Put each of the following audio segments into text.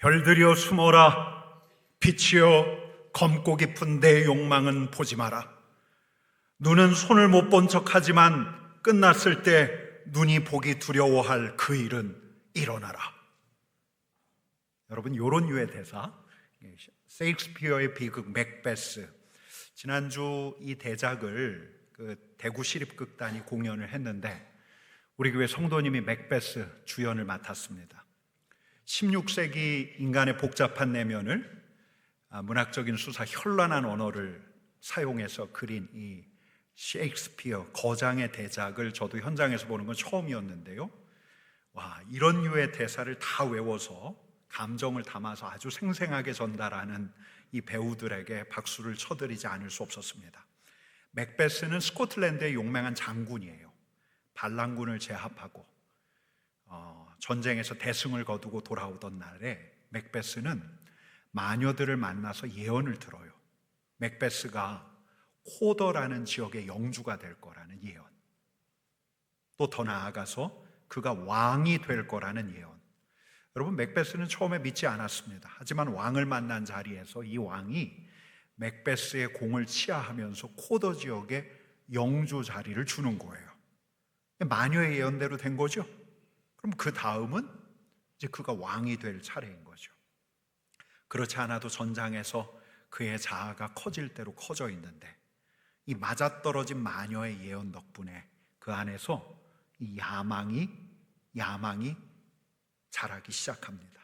별들이여 숨어라. 빛이여 검고 깊은 내 욕망은 보지 마라. 눈은 손을 못 본 척하지만 끝났을 때 눈이 보기 두려워할 그 일은 일어나라. 여러분, 요런 류의 대사, 세익스피어의 비극 맥베스, 지난주 이 대작을 대구 시립극단이 공연을 했는데 우리 교회 성도님이 맥베스 주연을 맡았습니다. 16세기 인간의 복잡한 내면을 문학적인 수사 현란한 언어를 사용해서 그린 이 셰익스피어 거장의 대작을 저도 현장에서 보는 건 처음이었는데요. 이런 류의 대사를 다 외워서 감정을 담아서 아주 생생하게 전달하는 이 배우들에게 박수를 쳐드리지 않을 수 없었습니다. 맥베스는 스코틀랜드의 용맹한 장군이에요. 반란군을 제압하고 전쟁에서 대승을 거두고 돌아오던 날에 맥베스는 마녀들을 만나서 예언을 들어요. 맥베스가 코더라는 지역의 영주가 될 거라는 예언, 또 더 나아가서 그가 왕이 될 거라는 예언. 여러분, 맥베스는 처음에 믿지 않았습니다. 하지만 왕을 만난 자리에서 이 왕이 맥베스의 공을 치하하면서 코더 지역의 영주 자리를 주는 거예요. 마녀의 예언대로 된 거죠. 그럼 그 다음은 이제 그가 왕이 될 차례인 거죠. 그렇지 않아도 전장에서 그의 자아가 커질 대로 커져 있는데 이 맞아떨어진 마녀의 예언 덕분에 그 안에서 이 야망이 자라기 시작합니다.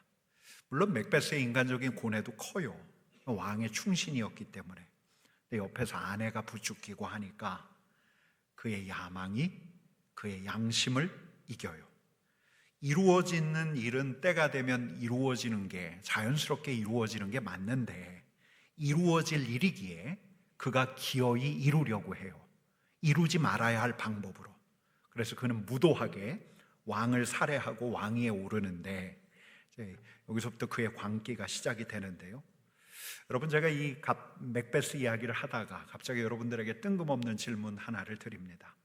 물론 맥베스의 인간적인 고뇌도 커요. 왕의 충신이었기 때문에. 근데 옆에서 아내가 부추기고 하니까 그의 야망이 그의 양심을 이겨요. 이루어지는 일은 때가 되면 이루어지는 게, 자연스럽게 이루어지는 게 맞는데 이루어질 일이기에 그가 기어이 이루려고 해요. 이루지 말아야 할 방법으로. 그래서 그는 무도하게 왕을 살해하고 왕위에 오르는데 여기서부터 그의 광기가 시작이 되는데요. 여러분, 제가 이 맥베스 이야기를 하다가 갑자기 여러분들에게 뜬금없는 질문 하나를 드립니다.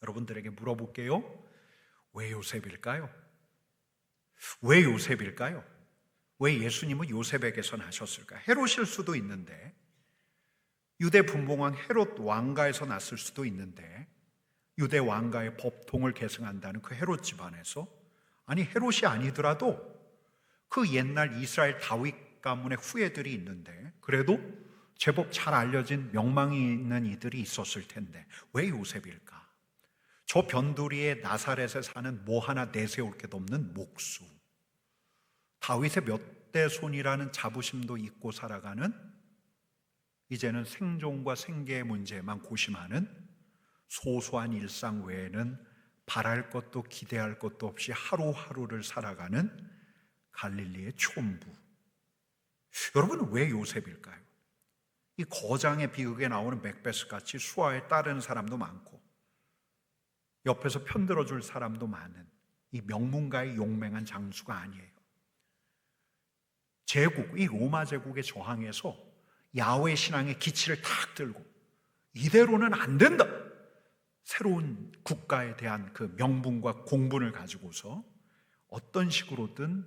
여러분들에게 물어볼게요. 왜 요셉일까요? 왜 요셉일까요? 왜 예수님은 요셉에게서 나셨을까요? 헤롯일 수도 있는데, 유대 분봉왕 헤롯 왕가에서 났을 수도 있는데, 유대 왕가의 법통을 계승한다는 그 헤롯 집안에서, 아니 헤롯이 아니더라도 그 옛날 이스라엘 다윗 가문의 후예들이 있는데 그래도 제법 잘 알려진 명망이 있는 이들이 있었을 텐데 왜 요셉일까? 저 변두리의 나사렛에 사는 뭐 하나 내세울 게 없는 목수, 다윗의 몇 대 손이라는 자부심도 잊고 살아가는, 이제는 생존과 생계의 문제에만 고심하는 소소한 일상 외에는 바랄 것도 기대할 것도 없이 하루하루를 살아가는 갈릴리의 촌부. 여러분, 왜 요셉일까요? 이 거장의 비극에 나오는 맥베스 같이 수하에 따르는 사람도 많고 옆에서 편들어줄 사람도 많은 이 명문가의 용맹한 장수가 아니에요. 제국, 이 로마 제국에 저항해서 야훼 신앙의 기치를 탁 들고 이대로는 안 된다, 새로운 국가에 대한 그 명분과 공분을 가지고서 어떤 식으로든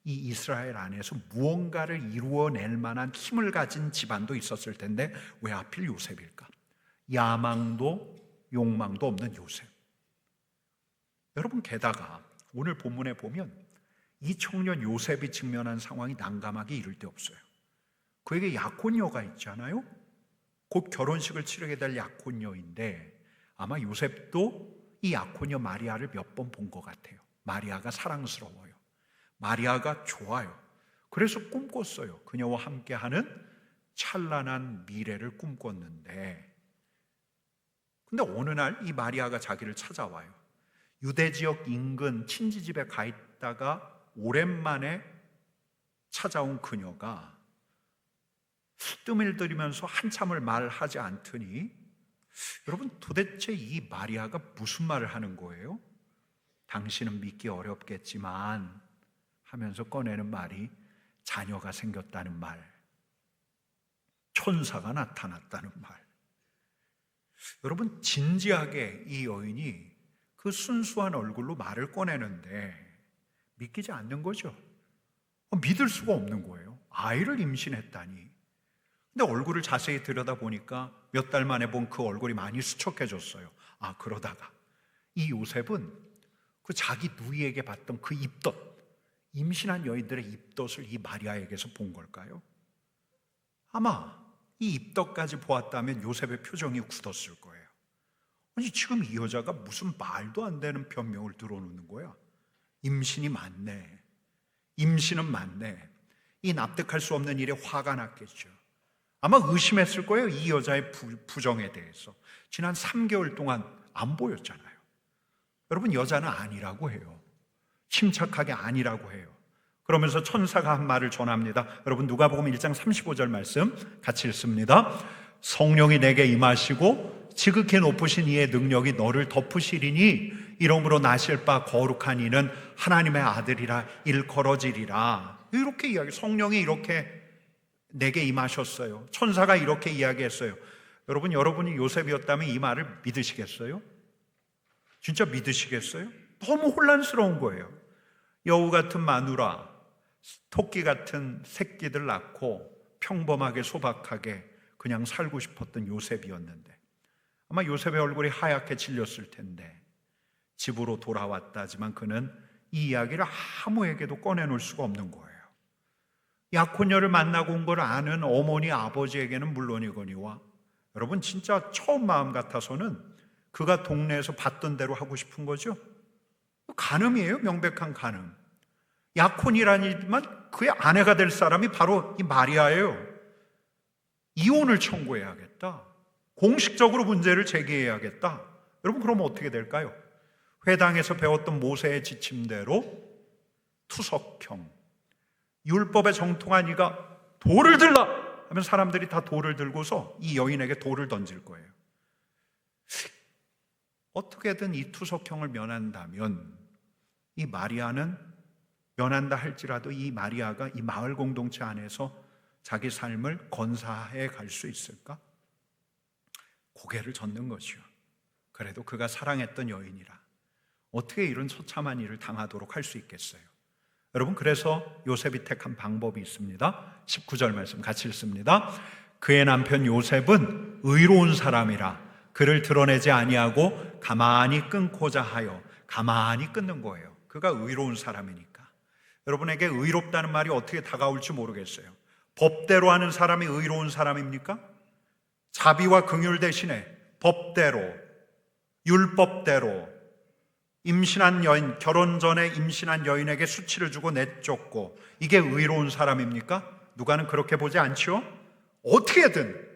이 이스라엘 안에서 무언가를 이루어낼 만한 힘을 가진 집안도 있었을 텐데 왜 하필 요셉일까? 야망도 욕망도 없는 요셉. 여러분, 게다가 오늘 본문에 보면 이 청년 요셉이 직면한 상황이 난감하게 이를 데 없어요. 그에게 약혼녀가 있잖아요. 곧 결혼식을 치르게 될 약혼녀인데 아마 요셉도 이 약혼녀 마리아를 몇 번 본 것 같아요. 마리아가 사랑스러워요. 마리아가 좋아요. 그래서 꿈꿨어요. 그녀와 함께하는 찬란한 미래를 꿈꿨는데, 근데 어느 날 이 마리아가 자기를 찾아와요. 유대 지역 인근 친지 집에 가 있다가 오랜만에 찾아온 그녀가 뜸을 들이면서 한참을 말하지 않더니, 여러분, 도대체 이 마리아가 무슨 말을 하는 거예요? 당신은 믿기 어렵겠지만 하면서 꺼내는 말이 자녀가 생겼다는 말, 천사가 나타났다는 말. 여러분, 진지하게 이 여인이 그 순수한 얼굴로 말을 꺼내는데 믿기지 않는 거죠. 믿을 수가 없는 거예요. 아이를 임신했다니. 근데 얼굴을 자세히 들여다보니까 몇 달 만에 본 그 얼굴이 많이 수척해졌어요. 그러다가 이 요셉은 그 자기 누이에게 봤던 그 입덧, 임신한 여인들의 입덧을 이 마리아에게서 본 걸까요? 아마 이 입덧까지 보았다면 요셉의 표정이 굳었을 거예요. 아니, 지금 이 여자가 무슨 말도 안 되는 변명을 들어놓는 거야. 임신이 맞네. 임신은 맞네. 이 납득할 수 없는 일에 화가 났겠죠. 아마 의심했을 거예요. 이 여자의 부정에 대해서. 지난 3개월 동안 안 보였잖아요. 여러분, 여자는 아니라고 해요. 침착하게 아니라고 해요. 그러면서 천사가 한 말을 전합니다. 여러분, 누가복음 1장 35절 말씀 같이 읽습니다. 성령이 내게 임하시고 지극히 높으신 이의 능력이 너를 덮으시리니 이러므로 나실 바 거룩한 이는 하나님의 아들이라 일컬어지리라. 이렇게 이야기, 성령이 이렇게 내게 임하셨어요. 천사가 이렇게 이야기했어요. 여러분이 요셉이었다면 이 말을 믿으시겠어요? 진짜 믿으시겠어요? 너무 혼란스러운 거예요. 여우 같은 마누라, 토끼 같은 새끼들 낳고 평범하게 소박하게 그냥 살고 싶었던 요셉이었는데, 아마 요셉의 얼굴이 하얗게 질렸을 텐데 집으로 돌아왔다지만 그는 이 이야기를 아무에게도 꺼내놓을 수가 없는 거예요. 약혼녀를 만나고 온 걸 아는 어머니 아버지에게는 물론이거니와, 여러분 진짜 처음 마음 같아서는 그가 동네에서 봤던 대로 하고 싶은 거죠. 간음이에요. 명백한 간음. 약혼이라니만 그의 아내가 될 사람이 바로 이 마리아예요. 이혼을 청구해야겠다. 공식적으로 문제를 제기해야겠다. 여러분, 그러면 어떻게 될까요? 회당에서 배웠던 모세의 지침대로 투석형, 율법에 정통한 이가 돌을 들라 하면 사람들이 다 돌을 들고서 이 여인에게 돌을 던질 거예요. 어떻게든 이 투석형을 면한다면 이 마리아는, 면한다 할지라도 이 마리아가 이 마을 공동체 안에서 자기 삶을 건사해 갈 수 있을까? 고개를 젓는 것이요. 그래도 그가 사랑했던 여인이라 어떻게 이런 처참한 일을 당하도록 할 수 있겠어요? 여러분, 그래서 요셉이 택한 방법이 있습니다. 19절 말씀 같이 읽습니다. 그의 남편 요셉은 의로운 사람이라 그를 드러내지 아니하고 가만히 끊고자 하여. 가만히 끊는 거예요. 그가 의로운 사람이니까. 여러분에게 의롭다는 말이 어떻게 다가올지 모르겠어요. 법대로 하는 사람이 의로운 사람입니까? 자비와 긍휼 대신에 법대로, 율법대로 임신한 여인, 결혼 전에 임신한 여인에게 수치를 주고 내쫓고, 이게 의로운 사람입니까? 누가는 그렇게 보지 않지요? 어떻게든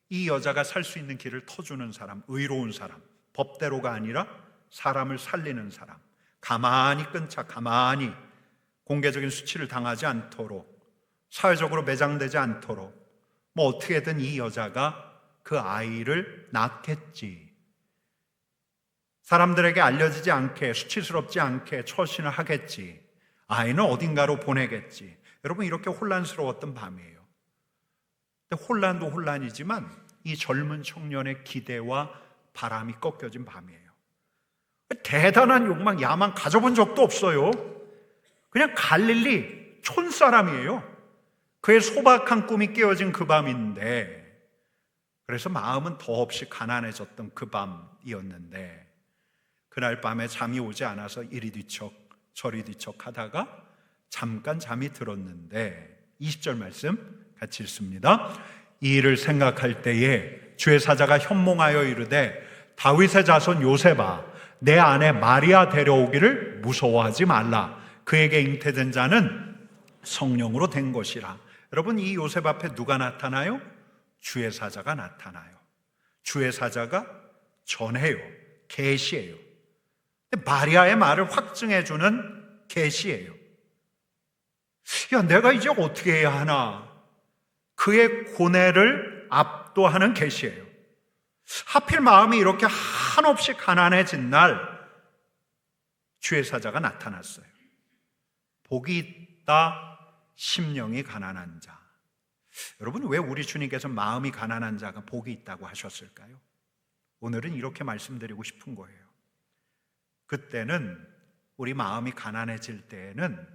이 여자가 살 수 있는 길을 터주는 사람, 의로운 사람, 법대로가 아니라 사람을 살리는 사람, 가만히 끊자, 가만히 공개적인 수치를 당하지 않도록, 사회적으로 매장되지 않도록 어떻게든 이 여자가 그 아이를 낳겠지, 사람들에게 알려지지 않게, 수치스럽지 않게 처신을 하겠지, 아이는 어딘가로 보내겠지. 여러분, 이렇게 혼란스러웠던 밤이에요. 근데 혼란도 혼란이지만 이 젊은 청년의 기대와 바람이 꺾여진 밤이에요. 대단한 욕망, 야망 가져본 적도 없어요. 그냥 갈릴리 촌사람이에요. 그의 소박한 꿈이 깨어진 그 밤인데, 그래서 마음은 더없이 가난해졌던 그 밤이었는데, 그날 밤에 잠이 오지 않아서 이리 뒤척 저리 뒤척 하다가 잠깐 잠이 들었는데, 20절 말씀 같이 읽습니다. 이 일을 생각할 때에 주의 사자가 현몽하여 이르되 다윗의 자손 요셉아, 내 아내 마리아 데려오기를 무서워하지 말라. 그에게 잉태된 자는 성령으로 된 것이라. 여러분, 이 요셉 앞에 누가 나타나요? 주의 사자가 나타나요. 주의 사자가 전해요. 계시예요. 마리아의 말을 확증해주는 계시예요. 야, 내가 이제 어떻게 해야 하나? 그의 고뇌를 압도하는 계시예요. 하필 마음이 이렇게 한없이 가난해진 날 주의 사자가 나타났어요. 복이 있다 심령이 가난한 자. 여러분, 왜 우리 주님께서 마음이 가난한 자가 복이 있다고 하셨을까요? 오늘은 이렇게 말씀드리고 싶은 거예요. 그때는, 우리 마음이 가난해질 때에는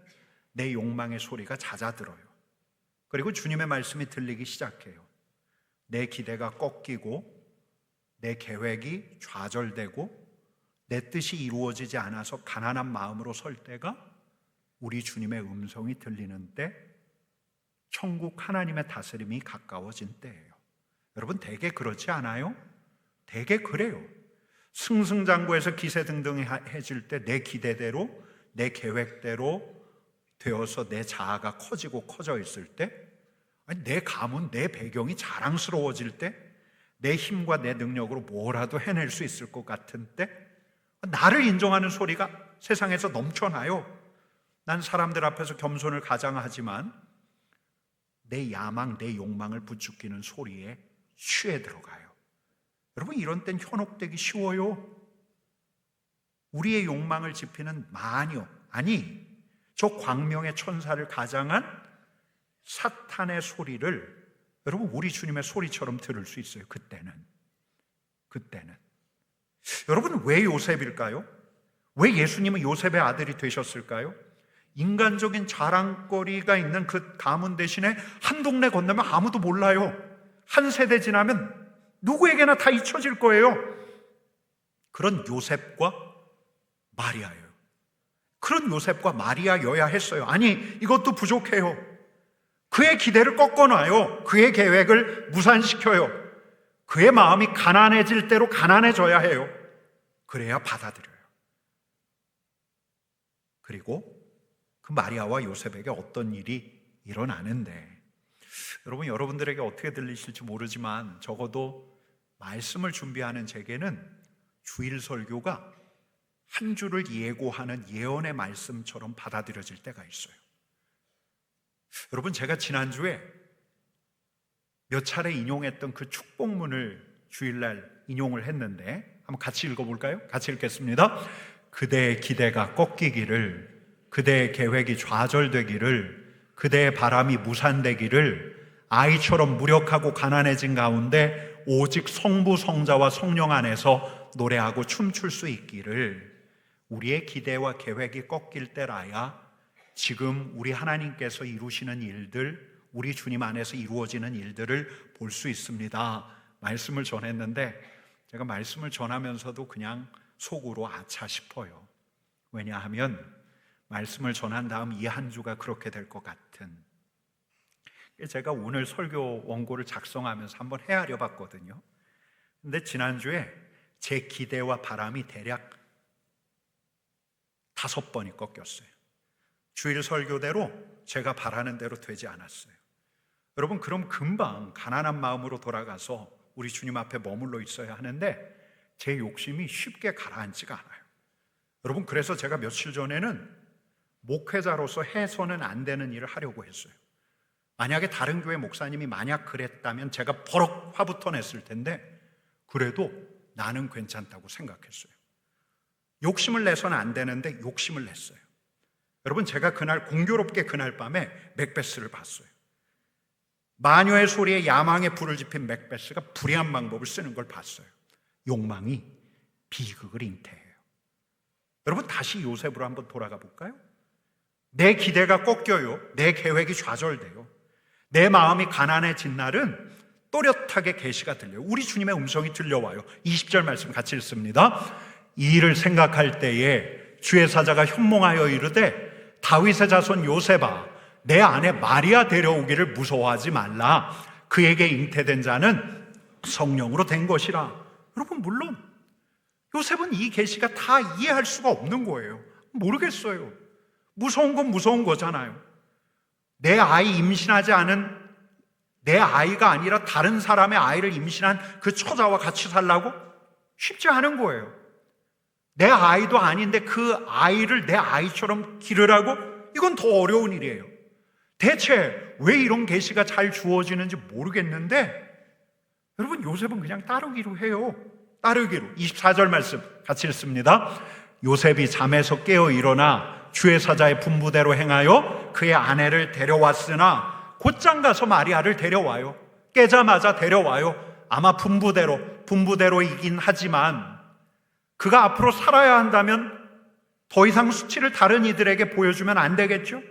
내 욕망의 소리가 잦아들어요. 그리고 주님의 말씀이 들리기 시작해요. 내 기대가 꺾이고 내 계획이 좌절되고 내 뜻이 이루어지지 않아서 가난한 마음으로 설 때가 우리 주님의 음성이 들리는 때, 천국 하나님의 다스림이 가까워진 때예요. 여러분, 대개 그렇지 않아요? 대개 그래요. 승승장구해서 기세등등해질 때 내 기대대로, 내 계획대로 되어서 내 자아가 커지고 커져 있을 때, 내 가문, 내 배경이 자랑스러워질 때, 내 힘과 내 능력으로 뭐라도 해낼 수 있을 것 같은 때, 나를 인정하는 소리가 세상에서 넘쳐나요. 난 사람들 앞에서 겸손을 가장하지만 내 야망, 내 욕망을 부추기는 소리에 취해 들어가요. 여러분, 이런 땐 현혹되기 쉬워요. 우리의 욕망을 지피는 마녀, 아니 저 광명의 천사를 가장한 사탄의 소리를 여러분, 우리 주님의 소리처럼 들을 수 있어요. 그때는 여러분, 왜 요셉일까요? 왜 예수님은 요셉의 아들이 되셨을까요? 인간적인 자랑거리가 있는 그 가문 대신에 한 동네 건너면 아무도 몰라요. 한 세대 지나면 누구에게나 다 잊혀질 거예요. 그런 요셉과 마리아예요. 그런 요셉과 마리아여야 했어요. 아니, 이것도 부족해요. 그의 기대를 꺾어놔요. 그의 계획을 무산시켜요. 그의 마음이 가난해질 대로 가난해져야 해요. 그래야 받아들여요. 그리고 그 마리아와 요셉에게 어떤 일이 일어나는데, 여러분, 여러분들에게 어떻게 들리실지 모르지만 적어도 말씀을 준비하는 제게는 주일 설교가 한 주를 예고하는 예언의 말씀처럼 받아들여질 때가 있어요. 여러분, 제가 지난주에 몇 차례 인용했던 그 축복문을 주일날 인용을 했는데 한번 같이 읽어볼까요? 같이 읽겠습니다. 그대의 기대가 꺾이기를, 그대의 계획이 좌절되기를, 그대의 바람이 무산되기를, 아이처럼 무력하고 가난해진 가운데 오직 성부, 성자와 성령 안에서 노래하고 춤출 수 있기를. 우리의 기대와 계획이 꺾일 때라야 지금 우리 하나님께서 이루시는 일들, 우리 주님 안에서 이루어지는 일들을 볼 수 있습니다. 말씀을 전했는데 제가 말씀을 전하면서도 그냥 속으로 아차 싶어요. 왜냐하면 말씀을 전한 다음 이 한 주가 그렇게 될 것 같은, 제가 오늘 설교 원고를 작성하면서 한번 헤아려 봤거든요. 근데 지난주에 제 기대와 바람이 대략 5번이 꺾였어요. 주일 설교대로 제가 바라는 대로 되지 않았어요. 여러분, 그럼 금방 가난한 마음으로 돌아가서 우리 주님 앞에 머물러 있어야 하는데 제 욕심이 쉽게 가라앉지가 않아요. 여러분, 그래서 제가 며칠 전에는 목회자로서 해서는 안 되는 일을 하려고 했어요. 만약에 다른 교회 목사님이 만약 그랬다면 제가 버럭 화부터 냈을 텐데, 그래도 나는 괜찮다고 생각했어요. 욕심을 내서는 안 되는데 욕심을 냈어요. 여러분, 제가 그날 공교롭게 그날 밤에 맥베스를 봤어요. 마녀의 소리에 야망에 불을 지핀 맥베스가 불의한 방법을 쓰는 걸 봤어요. 욕망이 비극을 잉태해요. 여러분, 다시 요셉으로 한번 돌아가 볼까요? 내 기대가 꺾여요. 내 계획이 좌절돼요. 내 마음이 가난해진 날은 또렷하게 계시가 들려요. 우리 주님의 음성이 들려와요. 20절 말씀 같이 읽습니다. 이 일을 생각할 때에 주의 사자가 현몽하여 이르되 다윗의 자손 요셉아, 내 아내 마리아 데려오기를 무서워하지 말라. 그에게 잉태된 자는 성령으로 된 것이라. 여러분, 물론 요셉은 이 계시가 다 이해할 수가 없는 거예요. 모르겠어요. 무서운 건 무서운 거잖아요. 내 아이 임신하지 않은 내 아이가 아니라 다른 사람의 아이를 임신한 그 처자와 같이 살라고? 쉽지 않은 거예요. 내 아이도 아닌데 그 아이를 내 아이처럼 기르라고? 이건 더 어려운 일이에요. 대체 왜 이런 계시가 잘 주어지는지 모르겠는데, 여러분, 요셉은 그냥 따르기로 해요. 따르기로. 24절 말씀 같이 읽습니다. 요셉이 잠에서 깨어 일어나 주의 사자의 분부대로 행하여 그의 아내를 데려왔으나, 곧장 가서 마리아를 데려와요. 깨자마자 데려와요. 아마 분부대로이긴 하지만 그가 앞으로 살아야 한다면 더 이상 수치를 다른 이들에게 보여주면 안 되겠죠?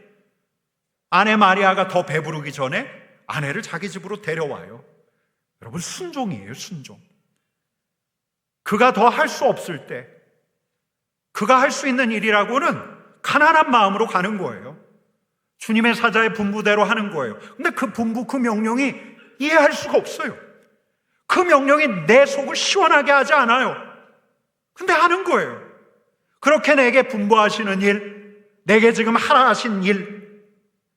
아내 마리아가 더 배부르기 전에 아내를 자기 집으로 데려와요. 여러분, 순종이에요, 순종. 그가 더 할 수 없을 때, 그가 할 수 있는 일이라고는 가난한 마음으로 가는 거예요. 주님의 사자의 분부대로 하는 거예요. 근데 그 분부, 그 명령이 이해할 수가 없어요. 그 명령이 내 속을 시원하게 하지 않아요. 근데 하는 거예요. 그렇게 내게 분부하시는 일, 내게 지금 하라 하신 일,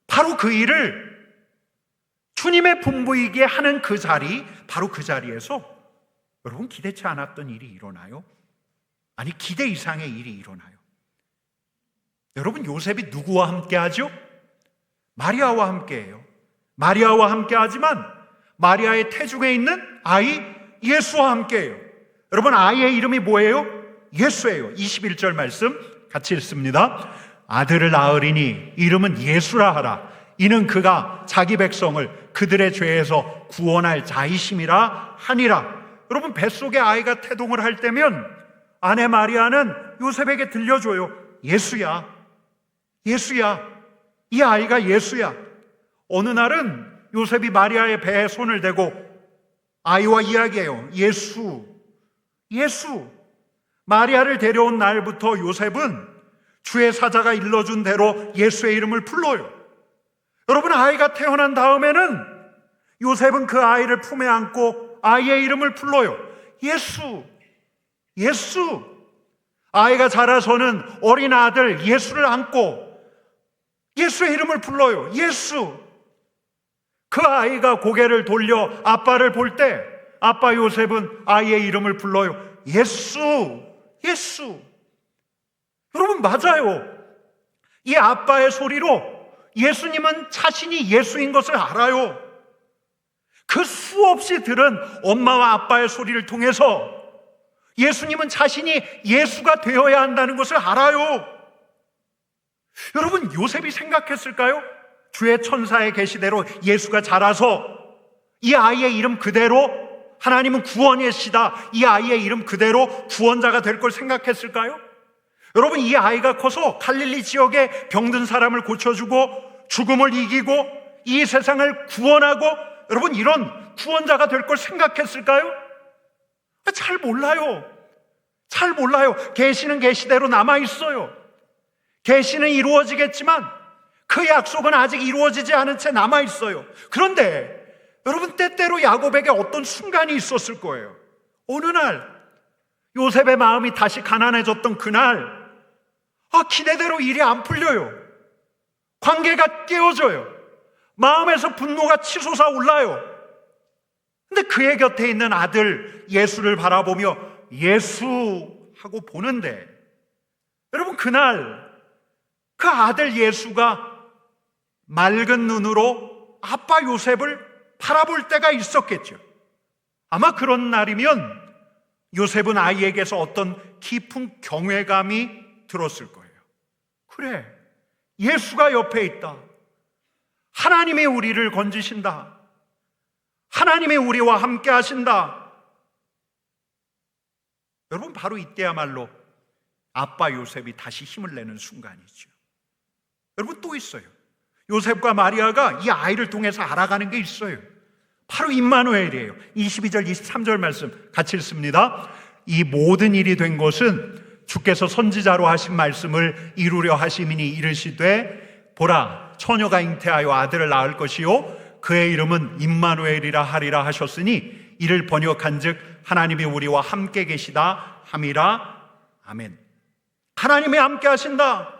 바로 그 일을 주님의 분부이게 하는 그 자리, 바로 그 자리에서 여러분, 기대치 않았던 일이 일어나요. 아니, 기대 이상의 일이 일어나요. 여러분, 요셉이 누구와 함께 하죠? 마리아와 함께해요. 마리아와 함께 하지만 마리아의 태중에 있는 아이 예수와 함께해요. 여러분, 아이의 이름이 뭐예요? 예수예요. 21절 말씀 같이 읽습니다. 아들을 낳으리니 이름은 예수라 하라. 이는 그가 자기 백성을 그들의 죄에서 구원할 자이심이라 하니라. 여러분, 뱃속에 아이가 태동을 할 때면 아내 마리아는 요셉에게 들려줘요. 예수야, 예수야, 이 아이가 예수야. 어느 날은 요셉이 마리아의 배에 손을 대고 아이와 이야기해요. 예수, 예수. 마리아를 데려온 날부터 요셉은 주의 사자가 일러준 대로 예수의 이름을 불러요. 여러분, 아이가 태어난 다음에는 요셉은 그 아이를 품에 안고 아이의 이름을 불러요. 예수, 예수. 아이가 자라서는 어린 아들 예수를 안고 예수의 이름을 불러요. 예수. 그 아이가 고개를 돌려 아빠를 볼 때 아빠 요셉은 아이의 이름을 불러요. 예수, 예수. 여러분, 맞아요. 이 아빠의 소리로 예수님은 자신이 예수인 것을 알아요. 그 수없이 들은 엄마와 아빠의 소리를 통해서 예수님은 자신이 예수가 되어야 한다는 것을 알아요. 여러분, 요셉이 생각했을까요? 주의 천사의 계시대로 예수가 자라서 이 아이의 이름 그대로 하나님은 구원이시다, 이 아이의 이름 그대로 구원자가 될 걸 생각했을까요? 여러분, 이 아이가 커서 갈릴리 지역에 병든 사람을 고쳐주고 죽음을 이기고 이 세상을 구원하고 여러분, 이런 구원자가 될 걸 생각했을까요? 잘 몰라요. 잘 몰라요. 계시는 계시대로 남아있어요. 계시는 이루어지겠지만 그 약속은 아직 이루어지지 않은 채 남아있어요. 그런데 여러분, 때때로 야곱에게 어떤 순간이 있었을 거예요. 어느 날 요셉의 마음이 다시 가난해졌던 그날, 기대대로 일이 안 풀려요. 관계가 깨어져요. 마음에서 분노가 치솟아 올라요. 근데 그의 곁에 있는 아들 예수를 바라보며 예수 하고 보는데, 여러분, 그날 그 아들 예수가 맑은 눈으로 아빠 요셉을 바라볼 때가 있었겠죠. 아마 그런 날이면 요셉은 아이에게서 어떤 깊은 경외감이 들었을 거예요. 그래, 예수가 옆에 있다. 하나님이 우리를 건지신다. 하나님이 우리와 함께 하신다. 여러분, 바로 이때야말로 아빠 요셉이 다시 힘을 내는 순간이죠. 여러분, 또 있어요. 요셉과 마리아가 이 아이를 통해서 알아가는 게 있어요. 바로 임마누엘이에요. 22절 23절 말씀 같이 읽습니다. 이 모든 일이 된 것은 주께서 선지자로 하신 말씀을 이루려 하심이니 이르시되 보라, 처녀가 잉태하여 아들을 낳을 것이요 그의 이름은 임마누엘이라 하리라 하셨으니 이를 번역한즉 하나님이 우리와 함께 계시다 함이라. 아멘. 하나님이 함께 하신다.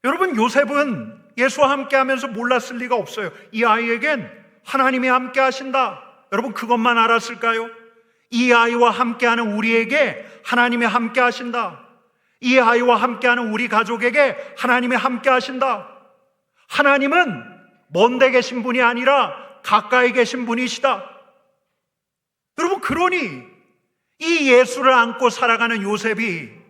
여러분, 요셉은 예수와 함께 하면서 몰랐을 리가 없어요. 이 아이에겐 하나님이 함께 하신다. 여러분, 그것만 알았을까요? 이 아이와 함께하는 우리에게 하나님이 함께 하신다. 이 아이와 함께하는 우리 가족에게 하나님이 함께 하신다. 하나님은 먼데 계신 분이 아니라 가까이 계신 분이시다. 여러분, 그러니 이 예수를 안고 살아가는 요셉이,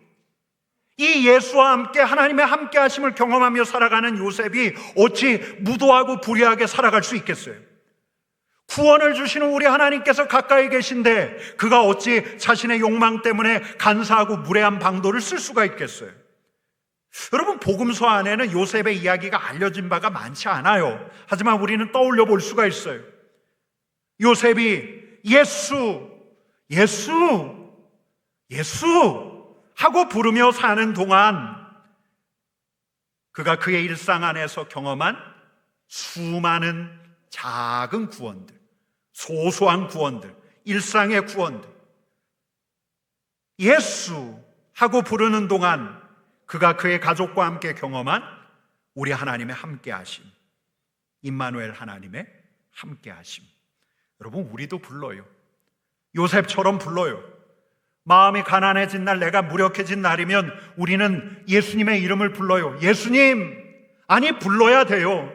이 예수와 함께 하나님의 함께 하심을 경험하며 살아가는 요셉이 어찌 무도하고 불의하게 살아갈 수 있겠어요? 구원을 주시는 우리 하나님께서 가까이 계신데 그가 어찌 자신의 욕망 때문에 간사하고 무례한 방도를 쓸 수가 있겠어요? 여러분, 복음서 안에는 요셉의 이야기가 알려진 바가 많지 않아요. 하지만 우리는 떠올려 볼 수가 있어요. 요셉이 예수 하고 부르며 사는 동안 그가 그의 일상 안에서 경험한 수많은 작은 구원들, 소소한 구원들, 일상의 구원들, 예수 하고 부르는 동안 그가 그의 가족과 함께 경험한 우리 하나님의 함께하심, 임마누엘 하나님의 함께하심. 여러분, 우리도 불러요. 요셉처럼 불러요. 마음이 가난해진 날, 내가 무력해진 날이면 우리는 예수님의 이름을 불러요. 예수님, 아니 불러야 돼요.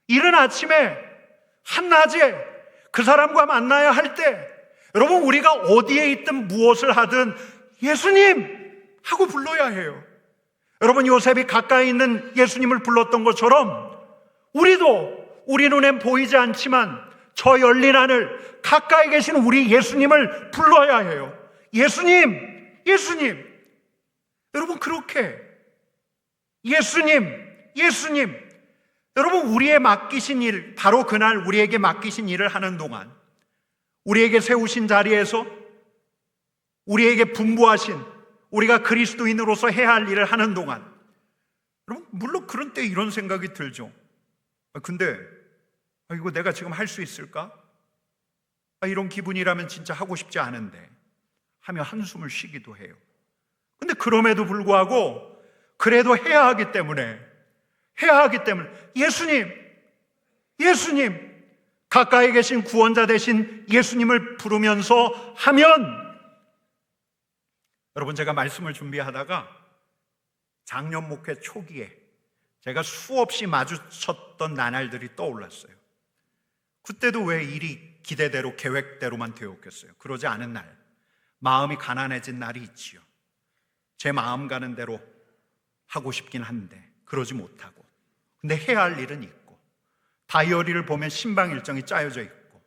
이른 아침에, 한낮에 그 사람과 만나야 할 때, 여러분, 우리가 어디에 있든 무엇을 하든 예수님 하고 불러야 해요. 여러분, 요셉이 가까이 있는 예수님을 불렀던 것처럼 우리도 우리 눈엔 보이지 않지만 저 열린 하늘, 가까이 계신 우리 예수님을 불러야 해요. 예수님, 예수님. 여러분, 그렇게 예수님. 여러분, 우리의 맡기신 일, 바로 그날 우리에게 맡기신 일을 하는 동안, 우리에게 세우신 자리에서 우리에게 분부하신, 우리가 그리스도인으로서 해야 할 일을 하는 동안, 여러분, 물론 그런 때 이런 생각이 들죠. 근데 이거 내가 지금 할 수 있을까? 이런 기분이라면 진짜 하고 싶지 않은데 하며 한숨을 쉬기도 해요. 근데 그럼에도 불구하고 그래도 해야 하기 때문에 예수님, 가까이 계신 구원자 되신 예수님을 부르면서 하면, 여러분, 제가 말씀을 준비하다가 작년 목회 초기에 제가 수없이 마주쳤던 나날들이 떠올랐어요. 그때도 왜 일이 기대대로 계획대로만 되었겠어요? 그러지 않은 날, 마음이 가난해진 날이 있지요. 제 마음 가는 대로 하고 싶긴 한데 그러지 못하고, 근데 해야 할 일은 있고, 다이어리를 보면 신방 일정이 짜여져 있고,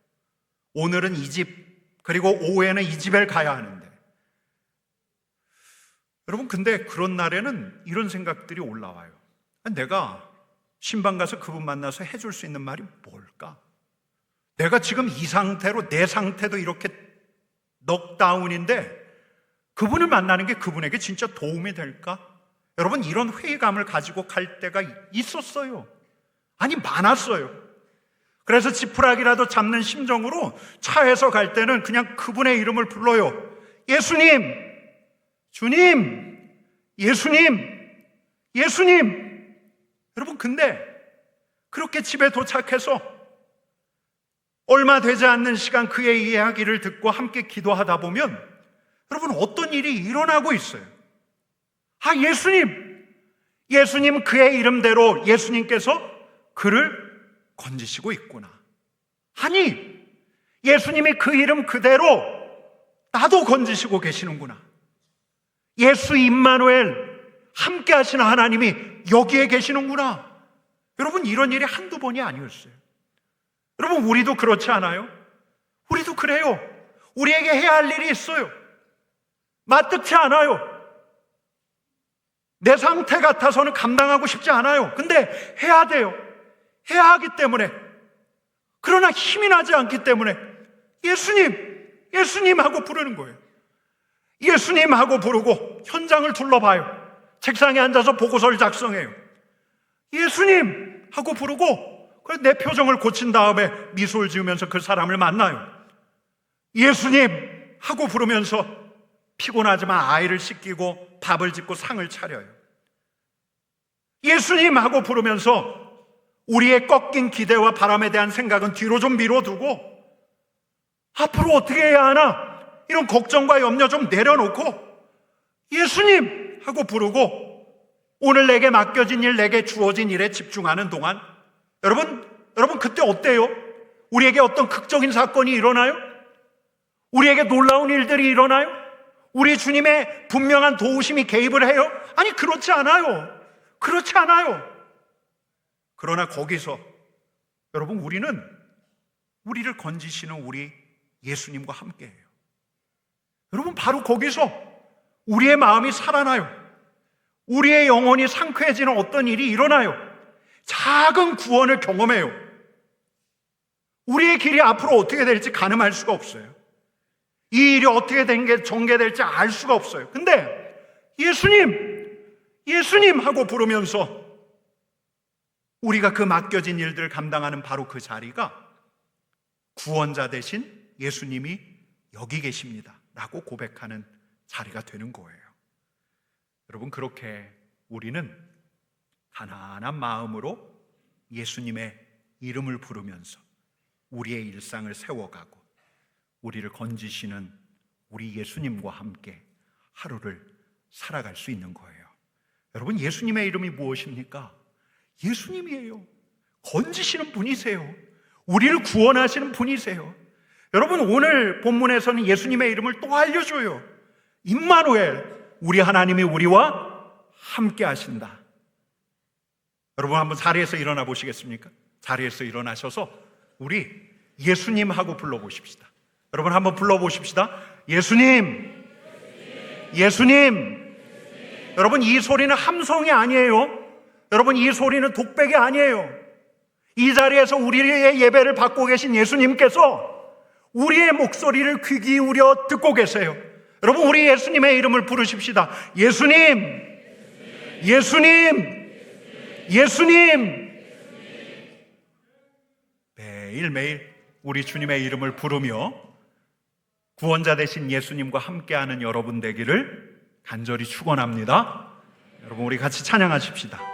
오늘은 이 집, 그리고 오후에는 이 집에 가야 하는데, 여러분, 근데 그런 날에는 이런 생각들이 올라와요. 내가 신방 가서 그분 만나서 해줄 수 있는 말이 뭘까? 내가 지금 이 상태로, 내 상태도 이렇게 넉다운인데 그분을 만나는 게 그분에게 진짜 도움이 될까? 여러분, 이런 회의감을 가지고 갈 때가 있었어요. 아니, 많았어요. 그래서 지푸라기라도 잡는 심정으로 차에서 갈 때는 그냥 그분의 이름을 불러요. 예수님, 주님, 예수님. 여러분, 근데 그렇게 집에 도착해서 얼마 되지 않는 시간 그의 이야기를 듣고 함께 기도하다 보면, 여러분, 어떤 일이 일어나고 있어요. 예수님 그의 이름대로 예수님께서 그를 건지시고 있구나. 아니, 예수님이 그 이름 그대로 나도 건지시고 계시는구나. 예수 임마누엘, 함께 하시는 하나님이 여기에 계시는구나. 여러분, 이런 일이 한두 번이 아니었어요. 여러분, 우리도 그렇지 않아요? 우리도 그래요. 우리에게 해야 할 일이 있어요. 마뜩지 않아요. 내 상태 같아서는 감당하고 싶지 않아요. 근데 해야 돼요. 해야 하기 때문에, 그러나 힘이 나지 않기 때문에 예수님 하고 부르는 거예요. 예수님 하고 부르고 현장을 둘러봐요. 책상에 앉아서 보고서를 작성해요. 예수님 하고 부르고, 그래서 내 표정을 고친 다음에 미소를 지으면서 그 사람을 만나요. 예수님 하고 부르면서 피곤하지만 아이를 씻기고 밥을 짓고 상을 차려요. 예수님 하고 부르면서 우리의 꺾인 기대와 바람에 대한 생각은 뒤로 좀 미뤄두고, 앞으로 어떻게 해야 하나, 이런 걱정과 염려 좀 내려놓고 예수님 하고 부르고, 오늘 내게 맡겨진 일, 내게 주어진 일에 집중하는 동안, 여러분 그때 어때요? 우리에게 어떤 극적인 사건이 일어나요? 우리에게 놀라운 일들이 일어나요? 우리 주님의 분명한 도우심이 개입을 해요? 아니, 그렇지 않아요. 그러나 거기서 여러분, 우리를 건지시는 우리 예수님과 함께해요. 여러분, 바로 거기서 우리의 마음이 살아나요. 우리의 영혼이 상쾌해지는 어떤 일이 일어나요. 작은 구원을 경험해요. 우리의 길이 앞으로 어떻게 될지 가늠할 수가 없어요. 이 일이 어떻게 전개될지 알 수가 없어요. 근데 예수님 하고 부르면서 우리가 그 맡겨진 일들을 감당하는 바로 그 자리가 구원자 되신 예수님이 여기 계십니다 라고 고백하는 자리가 되는 거예요. 여러분, 그렇게 우리는 가난한 마음으로 예수님의 이름을 부르면서 우리의 일상을 세워가고 우리를 건지시는 우리 예수님과 함께 하루를 살아갈 수 있는 거예요. 여러분, 예수님의 이름이 무엇입니까? 예수님이에요. 건지시는 분이세요. 우리를 구원하시는 분이세요. 여러분, 오늘 본문에서는 예수님의 이름을 또 알려줘요. 임마누엘, 우리 하나님이 우리와 함께 하신다. 여러분, 한번 자리에서 일어나 보시겠습니까? 자리에서 일어나셔서 우리 예수님 하고 불러보십시다. 여러분, 한번 불러보십시다. 예수님, 예수님. 여러분, 이 소리는 함성이 아니에요. 여러분, 이 소리는 독백이 아니에요. 이 자리에서 우리의 예배를 받고 계신 예수님께서 우리의 목소리를 귀 기울여 듣고 계세요. 여러분, 우리 예수님의 이름을 부르십시다. 예수님, 예수님, 예수님. 매일매일 우리 주님의 이름을 부르며 구원자 되신 예수님과 함께하는 여러분 되기를 간절히 축원합니다. 여러분, 우리 같이 찬양하십시다.